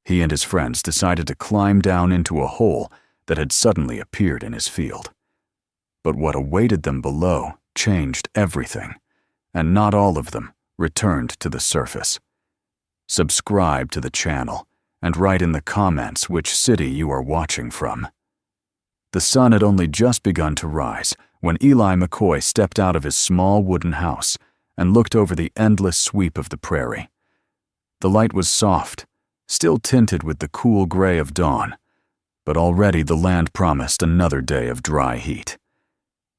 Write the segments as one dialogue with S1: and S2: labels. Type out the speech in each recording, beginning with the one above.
S1: He and his friends decided to climb down into a hole that had suddenly appeared in his field. But what awaited them below changed everything, and not all of them returned to the surface. Subscribe to the channel and write in the comments which city you are watching from. The sun had only just begun to rise when Eli McCoy stepped out of his small wooden house and looked over the endless sweep of the prairie. The light was soft, still tinted with the cool gray of dawn, but already the land promised another day of dry heat.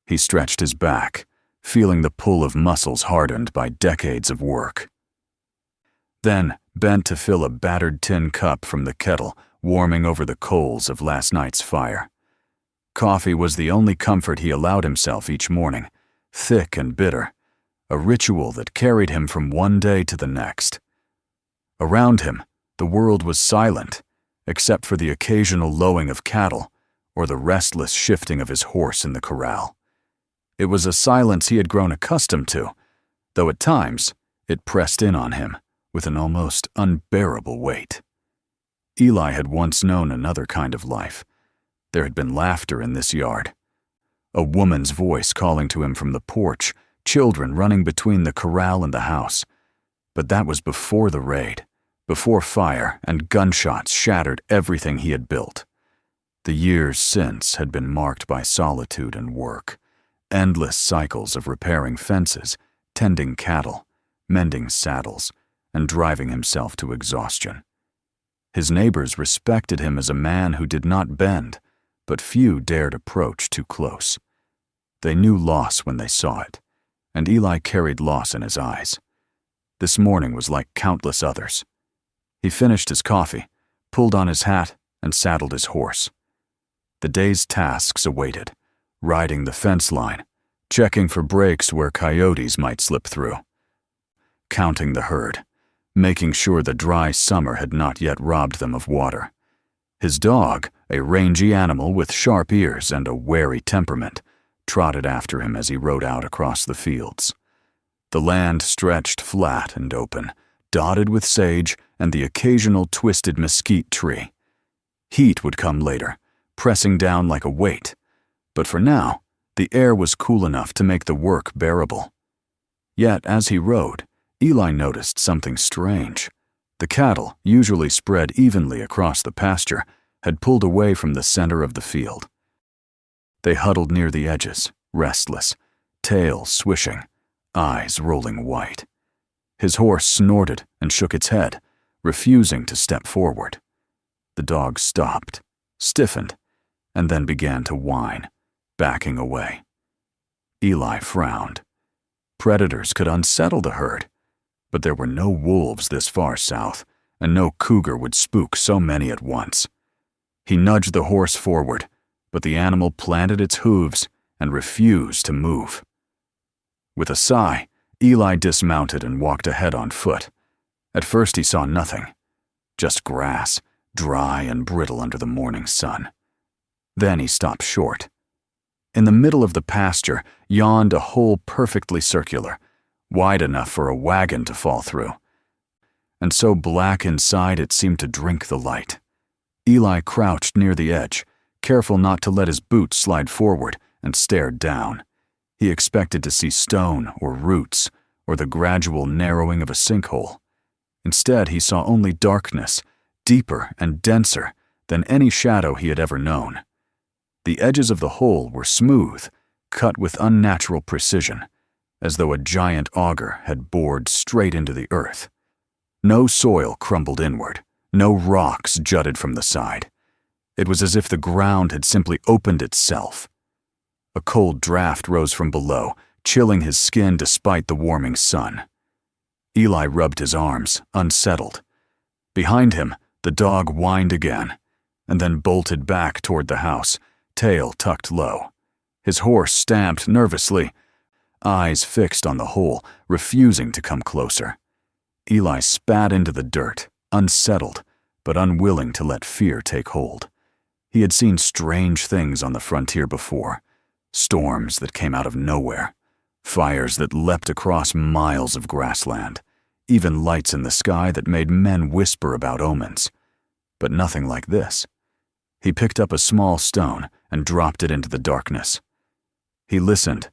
S1: He stretched his back, feeling the pull of muscles hardened by decades of work. Then bent to fill a battered tin cup from the kettle warming over the coals of last night's fire. Coffee was the only comfort he allowed himself each morning, thick and bitter, a ritual that carried him from one day to the next. Around him, the world was silent, except for the occasional lowing of cattle or the restless shifting of his horse in the corral. It was a silence he had grown accustomed to, though at times it pressed in on him with an almost unbearable weight. Eli had once known another kind of life. There had been laughter in this yard, a woman's voice calling to him from the porch, children running between the corral and the house. But that was before the raid, before fire and gunshots shattered everything he had built. The years since had been marked by solitude and work, endless cycles of repairing fences, tending cattle, mending saddles, and driving himself to exhaustion. His neighbors respected him as a man who did not bend, but few dared approach too close. They knew loss when they saw it, and Eli carried loss in his eyes. This morning was like countless others. He finished his coffee, pulled on his hat, and saddled his horse. The day's tasks awaited, riding the fence line, checking for breaks where coyotes might slip through, counting the herd, making sure the dry summer had not yet robbed them of water. His dog, a rangy animal with sharp ears and a wary temperament, trotted after him as he rode out across the fields. The land stretched flat and open, dotted with sage and the occasional twisted mesquite tree. Heat would come later, pressing down like a weight, but for now, the air was cool enough to make the work bearable. Yet as he rode, Eli noticed something strange. The cattle, usually spread evenly across the pasture, had pulled away from the center of the field. They huddled near the edges, restless, tails swishing, eyes rolling white. His horse snorted and shook its head, refusing to step forward. The dog stopped, stiffened, and then began to whine, backing away. Eli frowned. Predators could unsettle the herd, but there were no wolves this far south, and no cougar would spook so many at once. He nudged the horse forward, but the animal planted its hooves and refused to move. With a sigh, Eli dismounted and walked ahead on foot. At first he saw nothing, just grass, dry and brittle under the morning sun. Then he stopped short. In the middle of the pasture yawned a hole perfectly circular, wide enough for a wagon to fall through, and so black inside it seemed to drink the light. Eli crouched near the edge, careful not to let his boots slide forward, and stared down. He expected to see stone or roots, or the gradual narrowing of a sinkhole. Instead, he saw only darkness, deeper and denser than any shadow he had ever known. The edges of the hole were smooth, cut with unnatural precision, as though a giant auger had bored straight into the earth. No soil crumbled inward, no rocks jutted from the side. It was as if the ground had simply opened itself. A cold draft rose from below, chilling his skin despite the warming sun. Eli rubbed his arms, unsettled. Behind him, the dog whined again, and then bolted back toward the house, tail tucked low. His horse stamped nervously, eyes fixed on the hole, refusing to come closer. Eli spat into the dirt, unsettled, but unwilling to let fear take hold. He had seen strange things on the frontier before, storms that came out of nowhere, fires that leapt across miles of grassland, even lights in the sky that made men whisper about omens. but nothing like this. He picked up a small stone and dropped it into the darkness. He listened,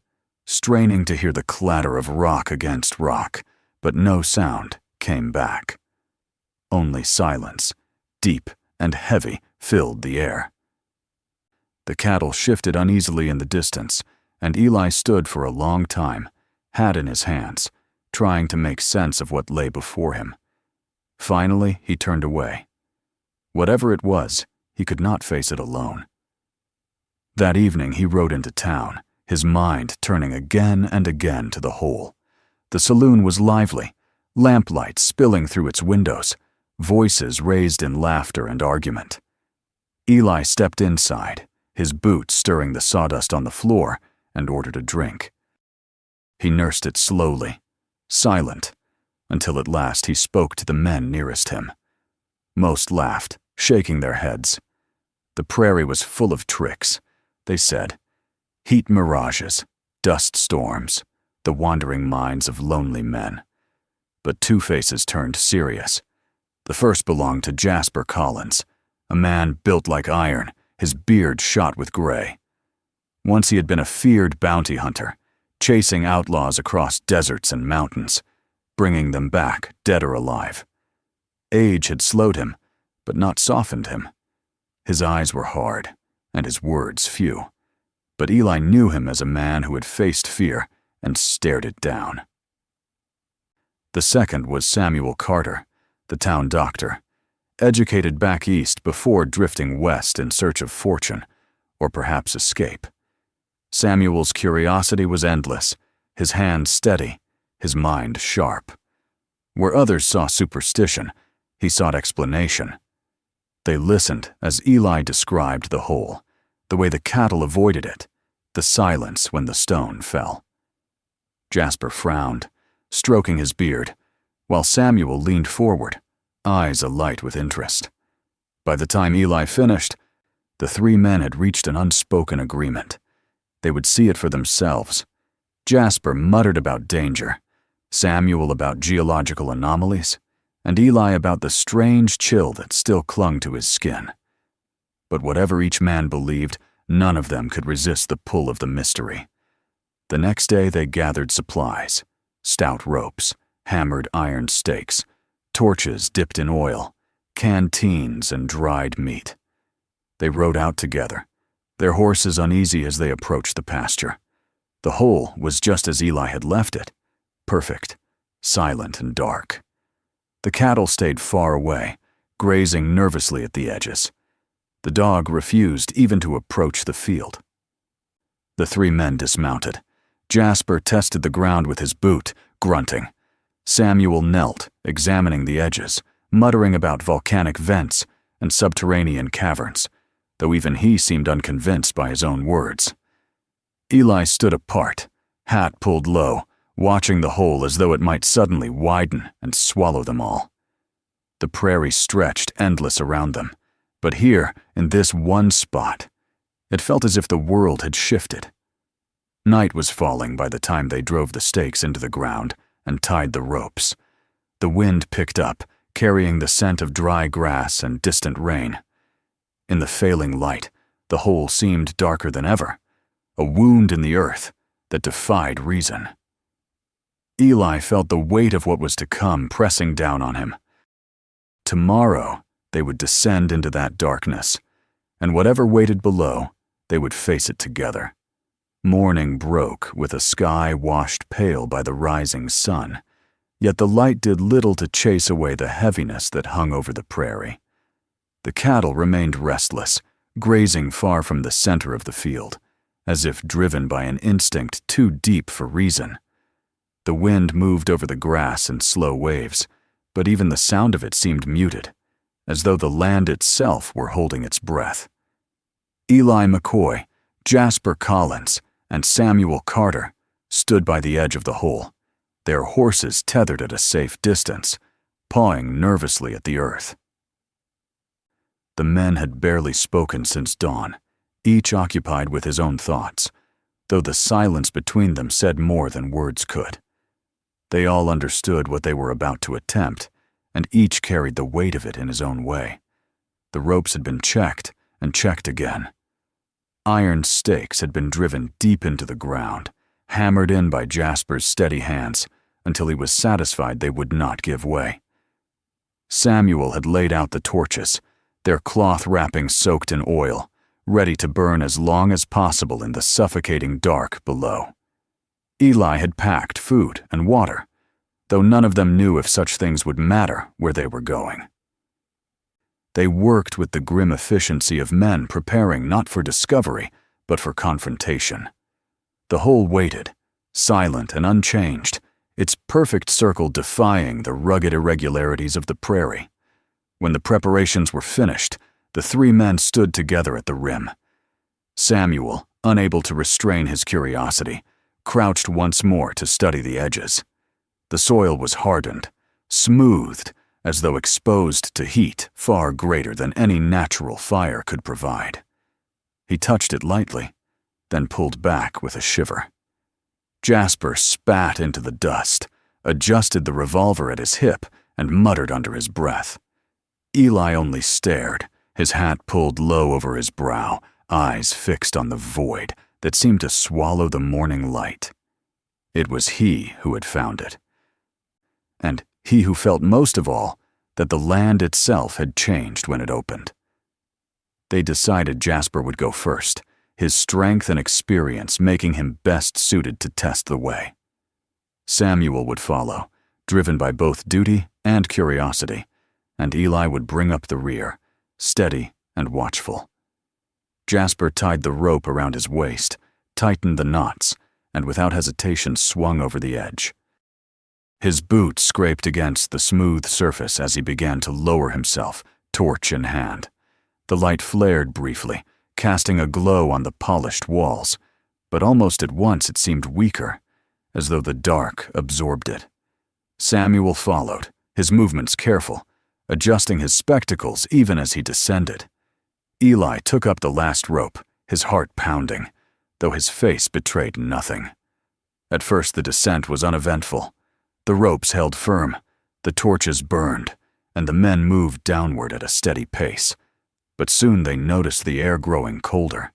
S1: straining to hear the clatter of rock against rock, but no sound came back. Only silence, deep and heavy, filled the air. The cattle shifted uneasily in the distance, and Eli stood for a long time, hat in his hands, trying to make sense of what lay before him. Finally, he turned away. Whatever it was, he could not face it alone. That evening he rode into town, his mind turning again and again to the hole. The saloon was lively, lamplight spilling through its windows, voices raised in laughter and argument. Eli stepped inside, his boots stirring the sawdust on the floor, and ordered a drink. He nursed it slowly, silent, until at last he spoke to the men nearest him. Most laughed, shaking their heads. The prairie was full of tricks, they said. Heat mirages, dust storms, the wandering minds of lonely men. But two faces turned serious. The first belonged to Jasper Collins, a man built like iron, his beard shot with gray. Once he had been a feared bounty hunter, chasing outlaws across deserts and mountains, bringing them back, dead or alive. Age had slowed him, but not softened him. His eyes were hard, and his words few. But Eli knew him as a man who had faced fear and stared it down. The second was Samuel Carter, the town doctor, educated back east before drifting west in search of fortune, or perhaps escape. Samuel's curiosity was endless, his hand steady, his mind sharp. Where others saw superstition, he sought explanation. They listened as Eli described the hole, the way the cattle avoided it, the silence when the stone fell. Jasper frowned, stroking his beard, while Samuel leaned forward, eyes alight with interest. By the time Eli finished, the three men had reached an unspoken agreement. They would see it for themselves. Jasper muttered about danger, Samuel about geological anomalies, and Eli about the strange chill that still clung to his skin. But whatever each man believed, none of them could resist the pull of the mystery. The next day they gathered supplies, stout ropes, hammered iron stakes, torches dipped in oil, canteens, and dried meat. They rode out together, their horses uneasy as they approached the pasture. The hole was just as Eli had left it, perfect, silent and dark. The cattle stayed far away, grazing nervously at the edges. The dog refused even to approach the field. The three men dismounted. Jasper tested the ground with his boot, grunting. Samuel knelt, examining the edges, muttering about volcanic vents and subterranean caverns, though even he seemed unconvinced by his own words. Eli stood apart, hat pulled low, watching the hole as though it might suddenly widen and swallow them all. The prairie stretched endless around them, but here, in this one spot, it felt as if the world had shifted. Night was falling by the time they drove the stakes into the ground and tied the ropes. The wind picked up, carrying the scent of dry grass and distant rain. In the failing light, the hole seemed darker than ever, a wound in the earth that defied reason. Eli felt the weight of what was to come pressing down on him. Tomorrow, they would descend into that darkness, and whatever waited below, they would face it together. Morning broke with a sky washed pale by the rising sun, yet the light did little to chase away the heaviness that hung over the prairie. The cattle remained restless, grazing far from the center of the field, as if driven by an instinct too deep for reason. The wind moved over the grass in slow waves, but even the sound of it seemed muted, as though the land itself were holding its breath. Eli McCoy, Jasper Collins, and Samuel Carter stood by the edge of the hole, their horses tethered at a safe distance, pawing nervously at the earth. The men had barely spoken since dawn, each occupied with his own thoughts, though the silence between them said more than words could. They all understood what they were about to attempt, and each carried the weight of it in his own way. The ropes had been checked and checked again. Iron stakes had been driven deep into the ground, hammered in by Jasper's steady hands until he was satisfied they would not give way. Samuel had laid out the torches, their cloth wrappings soaked in oil, ready to burn as long as possible in the suffocating dark below. Eli had packed food and water, though none of them knew if such things would matter where they were going. They worked with the grim efficiency of men preparing not for discovery, but for confrontation. The whole waited, silent and unchanged, its perfect circle defying the rugged irregularities of the prairie. When the preparations were finished, the three men stood together at the rim. Samuel, unable to restrain his curiosity, crouched once more to study the edges. The soil was hardened, smoothed, as though exposed to heat far greater than any natural fire could provide. He touched it lightly, then pulled back with a shiver. Jasper spat into the dust, adjusted the revolver at his hip, and muttered under his breath. Eli only stared, his hat pulled low over his brow, eyes fixed on the void that seemed to swallow the morning light. It was he who had found it. And he who felt most of all that the land itself had changed when it opened. They decided Jasper would go first, his strength and experience making him best suited to test the way. Samuel would follow, driven by both duty and curiosity, and Eli would bring up the rear, steady and watchful. Jasper tied the rope around his waist, tightened the knots, and without hesitation swung over the edge. His boot scraped against the smooth surface as he began to lower himself, torch in hand. The light flared briefly, casting a glow on the polished walls, but almost at once it seemed weaker, as though the dark absorbed it. Samuel followed, his movements careful, adjusting his spectacles even as he descended. Eli took up the last rope, his heart pounding, though his face betrayed nothing. At first the descent was uneventful. The ropes held firm, the torches burned, and the men moved downward at a steady pace. But soon they noticed the air growing colder.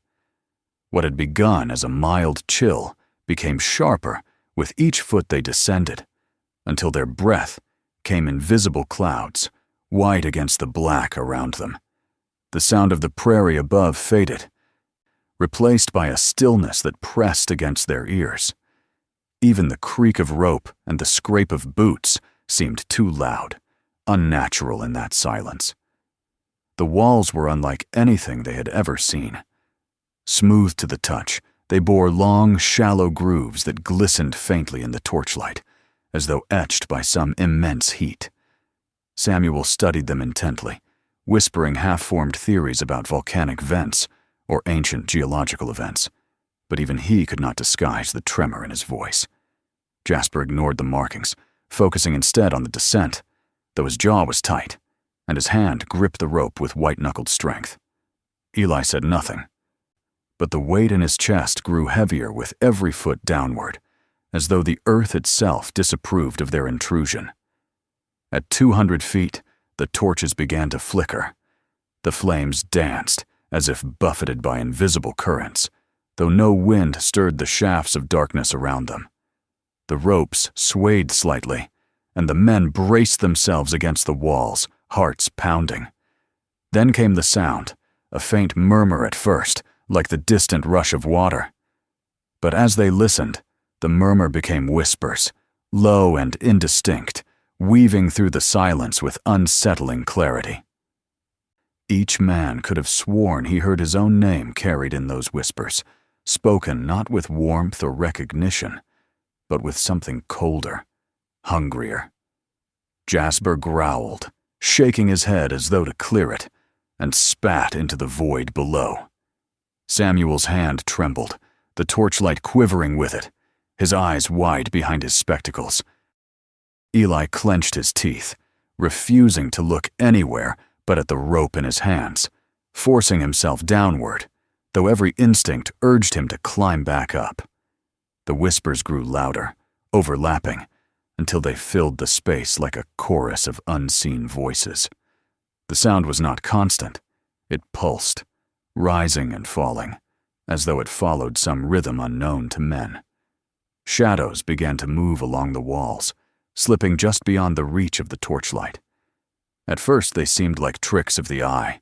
S1: What had begun as a mild chill became sharper with each foot they descended, until their breath came in visible clouds, white against the black around them. The sound of the prairie above faded, replaced by a stillness that pressed against their ears. Even the creak of rope and the scrape of boots seemed too loud, unnatural in that silence. The walls were unlike anything they had ever seen. Smooth to the touch, they bore long, shallow grooves that glistened faintly in the torchlight, as though etched by some immense heat. Samuel studied them intently, whispering half-formed theories about volcanic vents or ancient geological events, but even he could not disguise the tremor in his voice. Jasper ignored the markings, focusing instead on the descent, though his jaw was tight, and his hand gripped the rope with white-knuckled strength. Eli said nothing, but the weight in his chest grew heavier with every foot downward, as though the earth itself disapproved of their intrusion. At 200 feet, the torches began to flicker. The flames danced, as if buffeted by invisible currents, though no wind stirred the shafts of darkness around them. The ropes swayed slightly, and the men braced themselves against the walls, hearts pounding. Then came the sound, a faint murmur at first, like the distant rush of water. But as they listened, the murmur became whispers, low and indistinct, weaving through the silence with unsettling clarity. Each man could have sworn he heard his own name carried in those whispers, spoken not with warmth or recognition, but with something colder, hungrier. Jasper growled, shaking his head as though to clear it, and spat into the void below. Samuel's hand trembled, the torchlight quivering with it, his eyes wide behind his spectacles. Eli clenched his teeth, refusing to look anywhere but at the rope in his hands, forcing himself downward, though every instinct urged him to climb back up. The whispers grew louder, overlapping, until they filled the space like a chorus of unseen voices. The sound was not constant, It pulsed, rising and falling, as though it followed some rhythm unknown to men. Shadows began to move along the walls, slipping just beyond the reach of the torchlight. At first they seemed like tricks of the eye,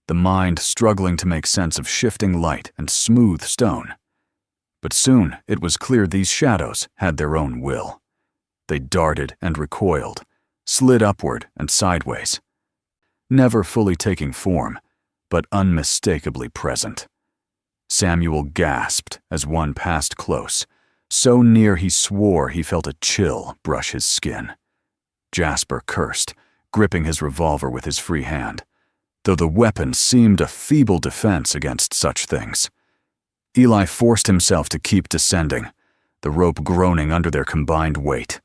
S1: the mind struggling to make sense of shifting light and smooth stone. But soon it was clear these shadows had their own will. They darted and recoiled, slid upward and sideways, never fully taking form, but unmistakably present. Samuel gasped as one passed close, so near he swore he felt a chill brush his skin. Jasper cursed, gripping his revolver with his free hand, though the weapon seemed a feeble defense against such things. Eli forced himself to keep descending, the rope groaning under their combined weight,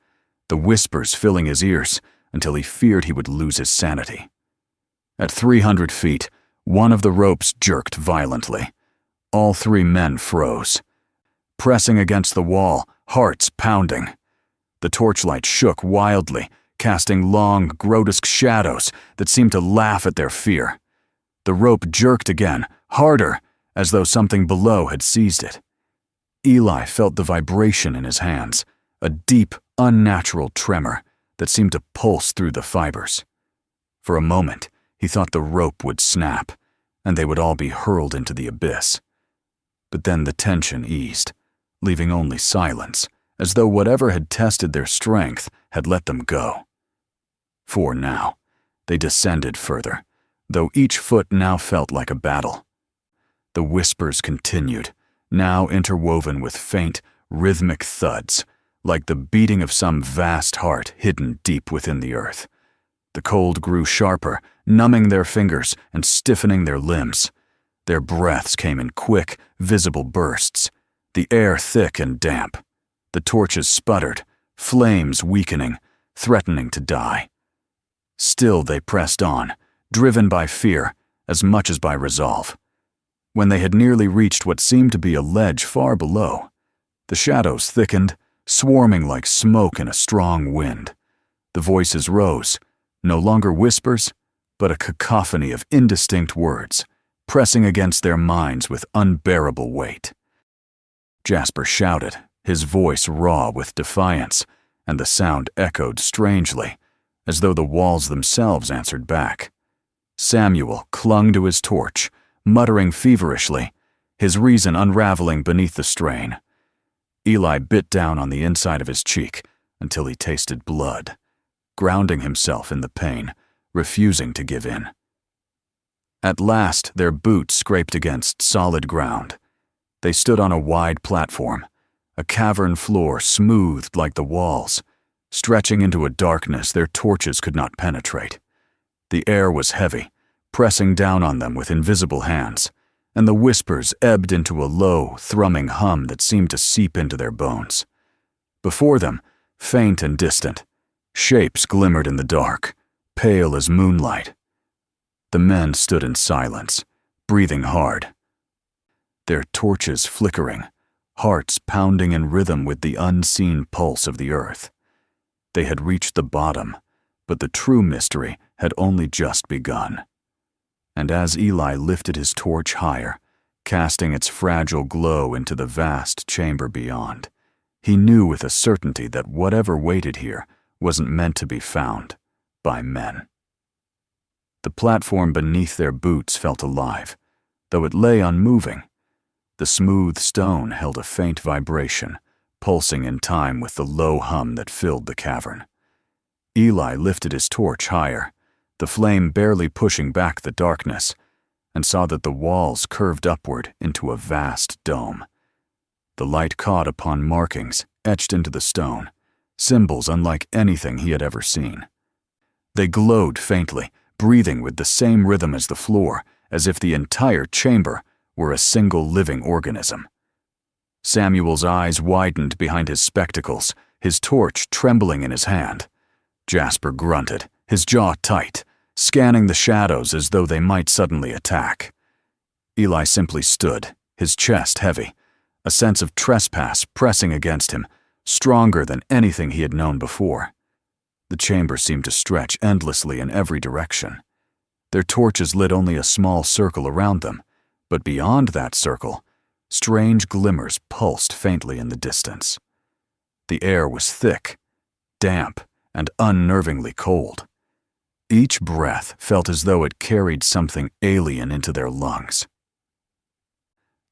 S1: the whispers filling his ears until he feared he would lose his sanity. At 300 feet, one of the ropes jerked violently. All three men froze, pressing against the wall, hearts pounding. The torchlight shook wildly, casting long, grotesque shadows that seemed to laugh at their fear. The rope jerked again, harder, as though something below had seized it. Eli felt the vibration in his hands, a deep, unnatural tremor that seemed to pulse through the fibers. For a moment, he thought the rope would snap, and they would all be hurled into the abyss. But then the tension eased, leaving only silence, as though whatever had tested their strength had let them go. For now, they descended further, though each foot now felt like a battle. The whispers continued, now interwoven with faint, rhythmic thuds, like the beating of some vast heart hidden deep within the earth. The cold grew sharper, numbing their fingers and stiffening their limbs. Their breaths came in quick, visible bursts, the air thick and damp. The torches sputtered, flames weakening, threatening to die. Still they pressed on, driven by fear as much as by resolve. When they had nearly reached what seemed to be a ledge far below, the shadows thickened, swarming like smoke in a strong wind. The voices rose, no longer whispers, but a cacophony of indistinct words, pressing against their minds with unbearable weight. Jasper shouted, his voice raw with defiance, and the sound echoed strangely, as though the walls themselves answered back. Samuel clung to his torch, muttering feverishly, his reason unraveling beneath the strain. Eli bit down on the inside of his cheek until he tasted blood, grounding himself in the pain, refusing to give in. At last, their boots scraped against solid ground. They stood on a wide platform, a cavern floor smoothed like the walls, stretching into a darkness their torches could not penetrate. The air was heavy, pressing down on them with invisible hands, and the whispers ebbed into a low, thrumming hum that seemed to seep into their bones. Before them, faint and distant, shapes glimmered in the dark, pale as moonlight. The men stood in silence, breathing hard, their torches flickering, hearts pounding in rhythm with the unseen pulse of the earth. They had reached the bottom, but the true mystery had only just begun. And as Eli lifted his torch higher, casting its fragile glow into the vast chamber beyond, he knew with a certainty that whatever waited here wasn't meant to be found by men. The platform beneath their boots felt alive, though it lay unmoving. The smooth stone held a faint vibration, pulsing in time with the low hum that filled the cavern. Eli lifted his torch higher, the flame barely pushing back the darkness, and saw that the walls curved upward into a vast dome. The light caught upon markings etched into the stone, symbols unlike anything he had ever seen. They glowed faintly, breathing with the same rhythm as the floor, as if the entire chamber were a single living organism. Samuel's eyes widened behind his spectacles, his torch trembling in his hand. Jasper grunted, his jaw tight, scanning the shadows as though they might suddenly attack. Eli simply stood, his chest heavy, a sense of trespass pressing against him, stronger than anything he had known before. The chamber seemed to stretch endlessly in every direction. Their torches lit only a small circle around them, but beyond that circle, strange glimmers pulsed faintly in the distance. The air was thick, damp, and unnervingly cold. Each breath felt as though it carried something alien into their lungs.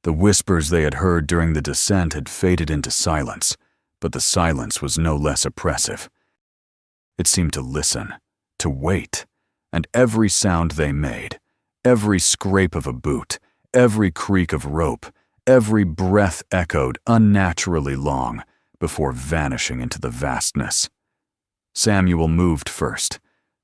S1: The whispers they had heard during the descent had faded into silence, but the silence was no less oppressive. It seemed to listen, to wait, and every sound they made, every scrape of a boot, every creak of rope, every breath echoed unnaturally long before vanishing into the vastness. Samuel moved first,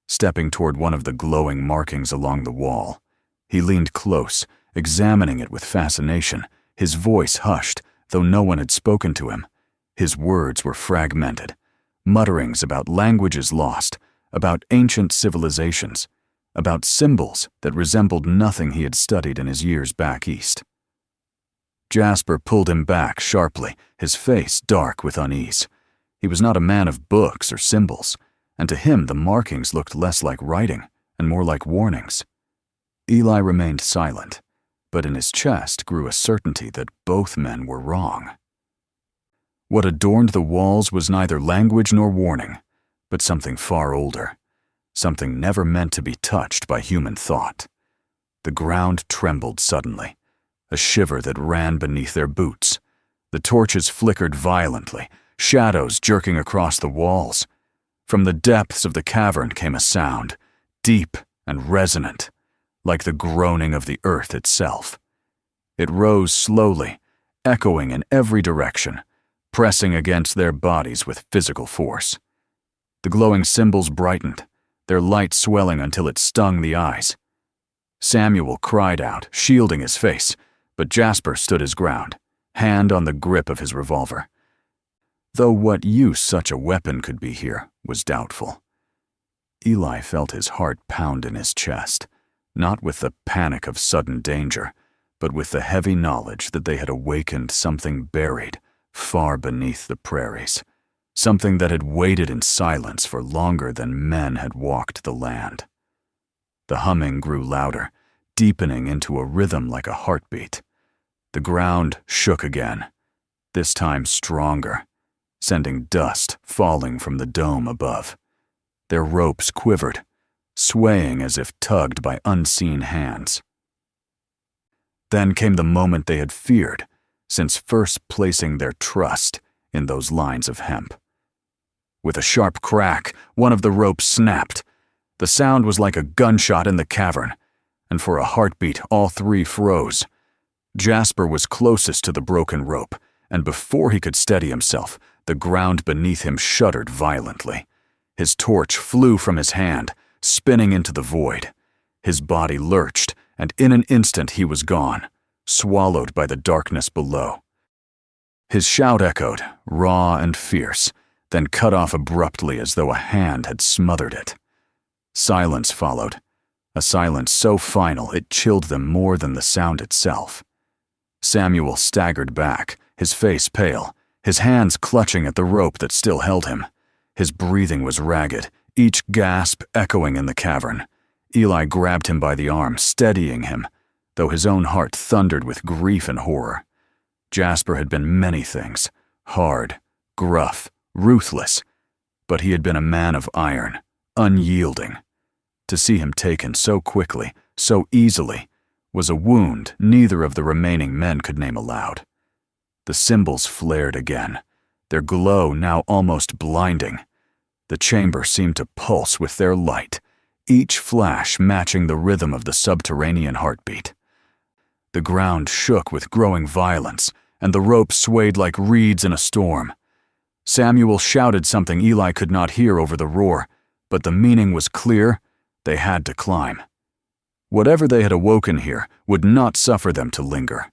S1: stepping toward one of the glowing markings along the wall. He leaned close, examining it with fascination, his voice hushed, though no one had spoken to him. His words were fragmented, mutterings about languages lost, about ancient civilizations, about symbols that resembled nothing he had studied in his years back east. Jasper pulled him back sharply, his face dark with unease. He was not a man of books or symbols, and to him the markings looked less like writing and more like warnings. Eli remained silent, but in his chest grew a certainty that both men were wrong. What adorned the walls was neither language nor warning, but something far older, something never meant to be touched by human thought. The ground trembled suddenly, a shiver that ran beneath their boots. The torches flickered violently, shadows jerking across the walls. From the depths of the cavern came a sound, deep and resonant, like the groaning of the earth itself. It rose slowly, echoing in every direction, pressing against their bodies with physical force. The glowing symbols brightened, their light swelling until it stung the eyes. Samuel cried out, shielding his face, but Jasper stood his ground, hand on the grip of his revolver. Though what use such a weapon could be here was doubtful. Eli felt his heart pound in his chest, not with the panic of sudden danger, but with the heavy knowledge that they had awakened something buried far beneath the prairies, something that had waited in silence for longer than men had walked the land. The humming grew louder, deepening into a rhythm like a heartbeat. The ground shook again, this time stronger, sending dust falling from the dome above. Their ropes quivered, swaying as if tugged by unseen hands. Then came the moment they had feared, since first placing their trust in those lines of hemp. With a sharp crack, one of the ropes snapped. The sound was like a gunshot in the cavern, and for a heartbeat all three froze. Jasper was closest to the broken rope, and before he could steady himself, the ground beneath him shuddered violently. His torch flew from his hand, spinning into the void. His body lurched, and in an instant he was gone, swallowed by the darkness below. His shout echoed, raw and fierce, then cut off abruptly as though a hand had smothered it. Silence followed, a silence so final it chilled them more than the sound itself. Samuel staggered back, his face pale, his hands clutching at the rope that still held him. His breathing was ragged, each gasp echoing in the cavern. Eli grabbed him by the arm, steadying him, though his own heart thundered with grief and horror. Jasper had been many things, hard, gruff, ruthless, but he had been a man of iron, unyielding. To see him taken so quickly, so easily, was a wound neither of the remaining men could name aloud. The symbols flared again, their glow now almost blinding. The chamber seemed to pulse with their light, each flash matching the rhythm of the subterranean heartbeat. The ground shook with growing violence, and the rope swayed like reeds in a storm. Samuel shouted something Eli could not hear over the roar, but the meaning was clear: they had to climb. Whatever they had awoken here would not suffer them to linger.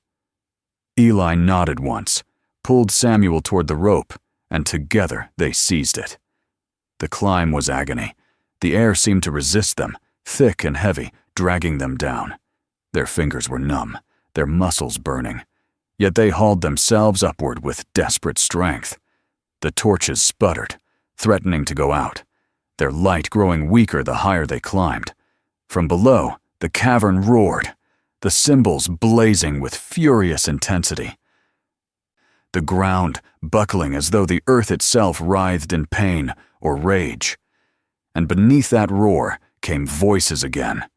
S1: Eli nodded once, pulled Samuel toward the rope, and together they seized it. The climb was agony. The air seemed to resist them, thick and heavy, dragging them down. Their fingers were numb, their muscles burning, yet they hauled themselves upward with desperate strength. The torches sputtered, threatening to go out, their light growing weaker the higher they climbed. From below, the cavern roared, the symbols blazing with furious intensity. The ground buckling as though the earth itself writhed in pain or rage. And beneath that roar came voices again.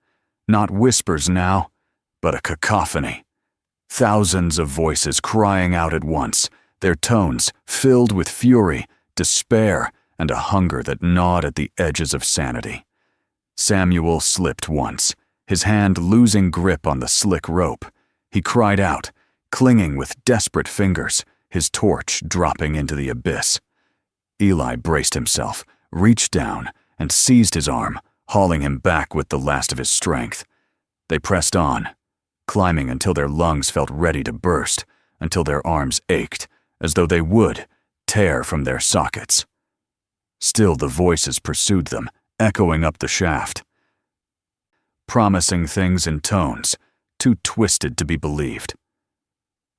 S1: Not whispers now, but a cacophony. Thousands of voices crying out at once, their tones filled with fury, despair, and a hunger that gnawed at the edges of sanity. Samuel slipped once, his hand losing grip on the slick rope. He cried out, clinging with desperate fingers, his torch dropping into the abyss. Eli braced himself, reached down, and seized his arm, hauling him back with the last of his strength. They pressed on, climbing until their lungs felt ready to burst, until their arms ached, as though they would tear from their sockets. Still the voices pursued them, echoing up the shaft, promising things in tones too twisted to be believed.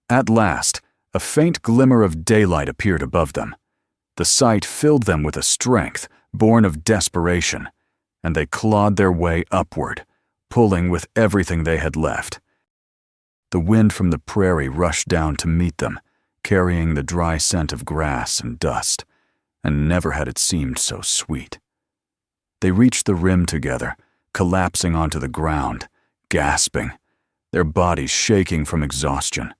S1: At last, a faint glimmer of daylight appeared above them. The sight filled them with a strength born of desperation, and they clawed their way upward, pulling with everything they had left. The wind from the prairie rushed down to meet them, carrying the dry scent of grass and dust, and never had it seemed so sweet. They reached the rim together, collapsing onto the ground, gasping, their bodies shaking from exhaustion.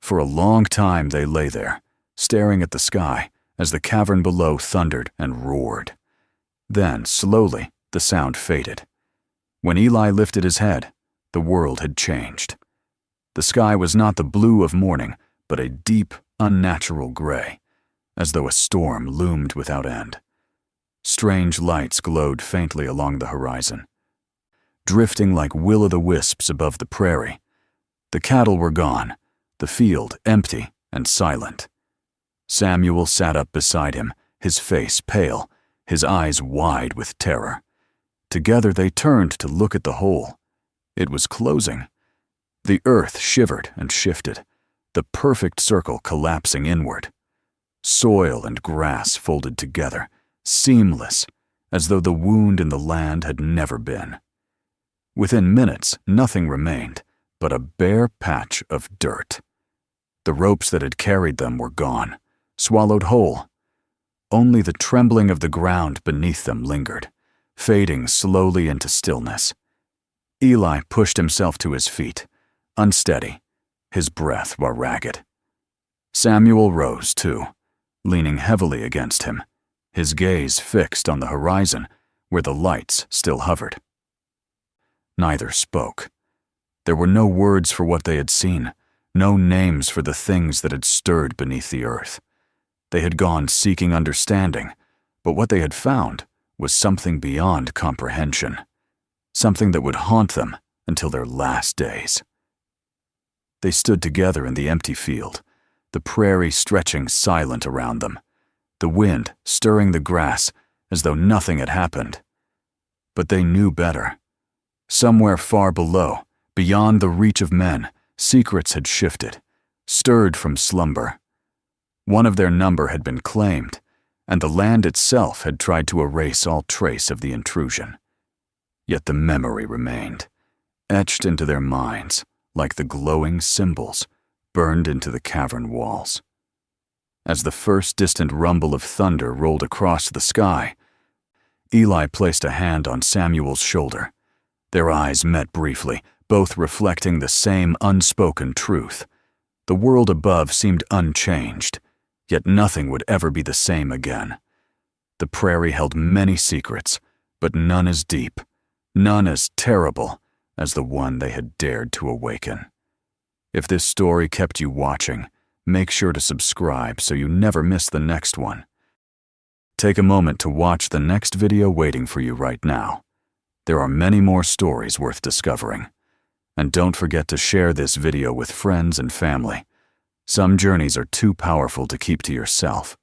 S1: For a long time they lay there, staring at the sky as the cavern below thundered and roared. Then, slowly, the sound faded. When Eli lifted his head, the world had changed. The sky was not the blue of morning, but a deep, unnatural gray, as though a storm loomed without end. Strange lights glowed faintly along the horizon, drifting like will-o'-the-wisps above the prairie. The cattle were gone, the field empty and silent. Samuel sat up beside him, his face pale, his eyes wide with terror. Together they turned to look at the hole. It was closing. The earth shivered and shifted, the perfect circle collapsing inward. Soil and grass folded together, seamless, as though the wound in the land had never been. Within minutes, nothing remained but a bare patch of dirt. The ropes that had carried them were gone, swallowed whole. Only the trembling of the ground beneath them lingered, fading slowly into stillness. Eli pushed himself to his feet, unsteady, his breath were ragged. Samuel rose, too, leaning heavily against him, his gaze fixed on the horizon where the lights still hovered. Neither spoke. There were no words for what they had seen, no names for the things that had stirred beneath the earth. They had gone seeking understanding, but what they had found was something beyond comprehension, something that would haunt them until their last days. They stood together in the empty field, the prairie stretching silent around them, the wind stirring the grass as though nothing had happened. But they knew better. Somewhere far below, beyond the reach of men, secrets had shifted, stirred from slumber. One of their number had been claimed, and the land itself had tried to erase all trace of the intrusion. Yet the memory remained, etched into their minds like the glowing symbols burned into the cavern walls. As the first distant rumble of thunder rolled across the sky, Eli placed a hand on Samuel's shoulder. Their eyes met briefly, both reflecting the same unspoken truth. The world above seemed unchanged, yet nothing would ever be the same again. The prairie held many secrets, but none as deep, none as terrible as the one they had dared to awaken. If this story kept you watching, make sure to subscribe so you never miss the next one. Take a moment to watch the next video waiting for you right now. There are many more stories worth discovering. And don't forget to share this video with friends and family. Some journeys are too powerful to keep to yourself.